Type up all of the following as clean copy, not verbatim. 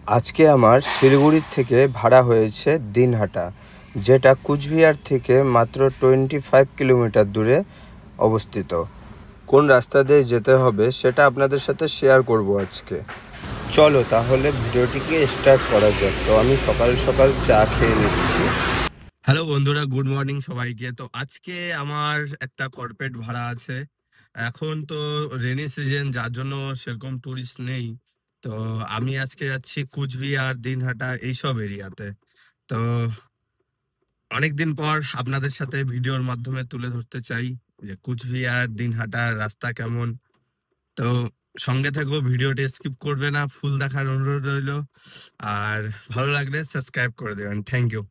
আজকে আমার শিলিগুড়ি থেকে ভাড়া হয়েছে দিনহাটা, যেটা কুচবিহার থেকে মাত্র 25 কিলোমিটার দূরে অবস্থিত। কোন রাস্তা দিয়ে যেতে হবে সেটা আপনাদের সাথে শেয়ার করব আজকে। চলো তাহলে ভিডিওটিকে স্টার্ট করা যাক। তো আমি সকাল সকাল চা খেয়ে নিচ্ছি। হ্যালো বন্ধুরা, গুড মর্নিং সবাইকে। তো আজকে আমার একটা কর্পোরেট ভাড়া আছে। এখন তো রেনি সিজন, যার জন্য সেরকম টুরিস্ট নেই। তো আমি আজকে যাচ্ছি কুচবিহার, দিনহাটা এইসব এরিয়াতে। তো অনেকদিন পর আপনাদের সাথে ভিডিওর মাধ্যমে তুলে ধরতে চাই যে কুচবিহার দিনহাটার রাস্তা কেমন। তো সঙ্গে থেকেও ভিডিওটি স্কিপ করবে না, ফুল দেখার অনুরোধ রইল। আর ভালো লাগলে সাবস্ক্রাইব করে দেবেন। Thank you.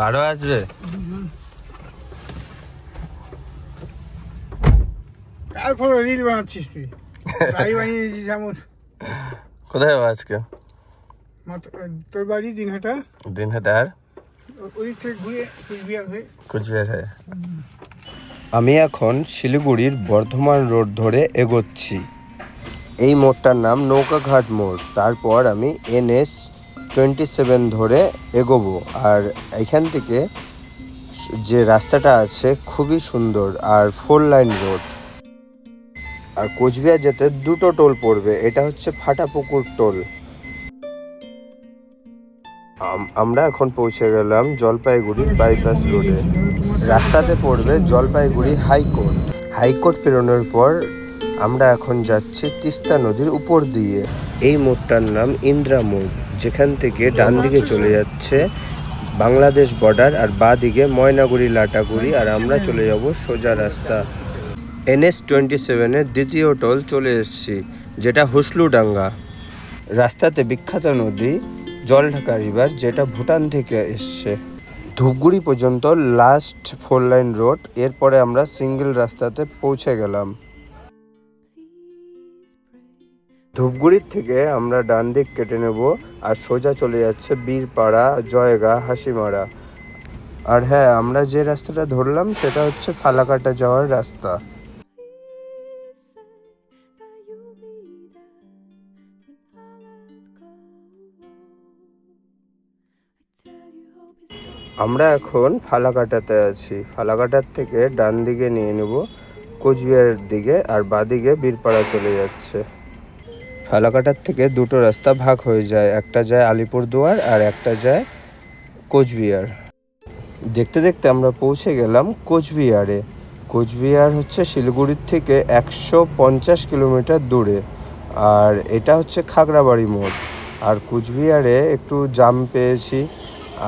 আরো আসবে? তারপরে রিল বানাচ্ছিস তুই? গাড়ি বানিয়ে দিয়েছিস এমন। কোথায় যাবো আজকে? তোর বাড়ি দিনহাটা। দিনহাটা আর ওই থেকে ঘুরে কুচবিহার হয়ে কুচবিহার হয়ে আমি এখন শিলিগুড়ির বর্ধমান রোড ধরে এগোচ্ছি। এই মোড়টার নাম নৌকাঘাট মোড়। তারপর আমি NS-27 ধরে এগোবো। আর এখান থেকে যে রাস্তাটা আছে খুবই সুন্দর আর 4 লাইন রোড। আর কোচবিহার যেতে দুটো টোল পড়বে, এটা হচ্ছে ফাটাপুকুর টোল। আমরা এখন পৌঁছে গেলাম জলপাইগুড়ি বাইপাস রোডে। রাস্তাতে পড়বে জলপাইগুড়ি হাইকোর্ট। হাইকোর্ট পেরোনোর পর আমরা এখন যাচ্ছি তিস্তা নদীর উপর দিয়ে। এই মোড়টার নাম ইন্দ্রা মোড়, যেখান থেকে ডান দিকে চলে যাচ্ছে বাংলাদেশ বর্ডার আর বাঁ দিকে ময়নাগুড়ি, লাটাগুড়ি। আর আমরা চলে যাব সোজা রাস্তা। NS-27-এর দ্বিতীয় টোল চলে এসেছি, যেটা হুসলুডাঙ্গা। রাস্তাতে বিখ্যাত নদী জলঢাকা রিভার, যেটা ভুটান থেকে এসছে। ধূপগুড়ি পর্যন্ত লাস্ট 4 লাইন রোড। এরপরে আমরা সিঙ্গেল রাস্তাতে পৌঁছে গেলাম। ধূপগুড়ির থেকে আমরা ডান দিক কেটে নেব আর সোজা চলে যাচ্ছে বীরপাড়া, জয়গা, হাসিমারা। আর হ্যাঁ, আমরা যে রাস্তাটা ধরলাম সেটা হচ্ছে ফালাকাটা যাওয়ার রাস্তা। আমরা এখন ফালাকাটাতে আছি। ফালাকাটার থেকে ডান দিকে নিয়ে নেব কোচবিহারের দিকে, আর বাদিকে বীরপাড়া চলে যাচ্ছে। ফালাকাটার থেকে দুটো রাস্তা ভাগ হয়ে যায়, একটা যায় আলিপুরদুয়ার আর একটা যায় কোচবিহার। দেখতে দেখতে আমরা পৌঁছে গেলাম কোচবিহারে। কোচবিহার হচ্ছে শিলিগুড়ির থেকে 150 কিলোমিটার দূরে। আর এটা হচ্ছে খাগড়াবাড়ি মোড়। আর কোচবিহারে একটু জাম পেয়েছি,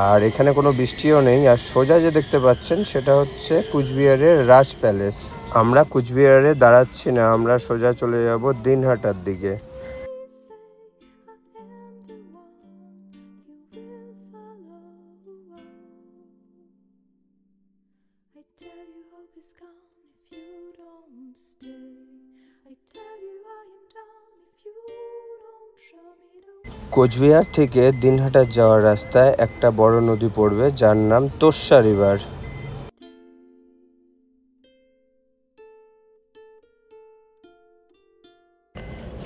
আর এখানে কোনো বৃষ্টিও নেই। আর সোজা যে দেখতে পাচ্ছেন সেটা হচ্ছে কুচবিহারের রাজ প্যালেস। আমরা কুচবিহারে দাঁড়াচ্ছি না, আমরা সোজা চলে যাব দিনহাটার দিকে। কোচবিহার থেকে দিনহাটা যাওয়ার রাস্তায় একটা বড় নদী পড়বে, যার নাম তোর্ষা রিভার।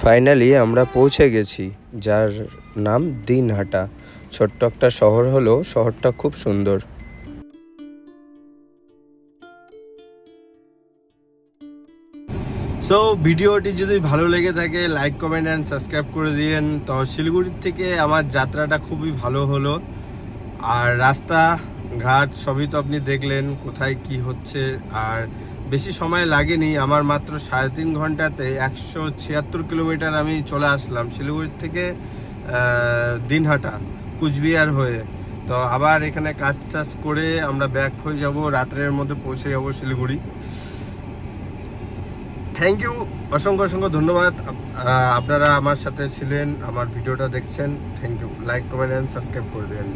ফাইনালি আমরা পৌঁছে গেছি, যার নাম দিনহাটা। ছোট্ট একটা শহর হলেও শহরটা খুব সুন্দর। সো ভিডিওটি যদি ভালো লেগে থাকে, লাইক, কমেন্ট অ্যান্ড সাবস্ক্রাইব করে দিয়েন। তো শিলিগুড়ির থেকে আমার যাত্রাটা খুবই ভালো হলো। আর রাস্তা ঘাট সবই তো আপনি দেখলেন, কোথায় কি হচ্ছে। আর বেশি সময় লাগেনি, আমার মাত্র 3.5 ঘন্টাতে 176 কিলোমিটার আমি চলে আসলাম শিলিগুড়ির থেকে দিনহাটা কুচবিহার হয়ে। তো আবার এখানে কাজ টাজ করে আমরা ব্যাক হয়ে যাব, রাত্রের মধ্যে পৌঁছে যাব শিলিগুড়ি। থ্যাংক ইউ, অসংখ্য অসংখ্য ধন্যবাদ। আপনারা আমার সাথে ছিলেন, আমার ভিডিওটা দেখছেন। Thank you. Like, comment and subscribe করে দেবেন।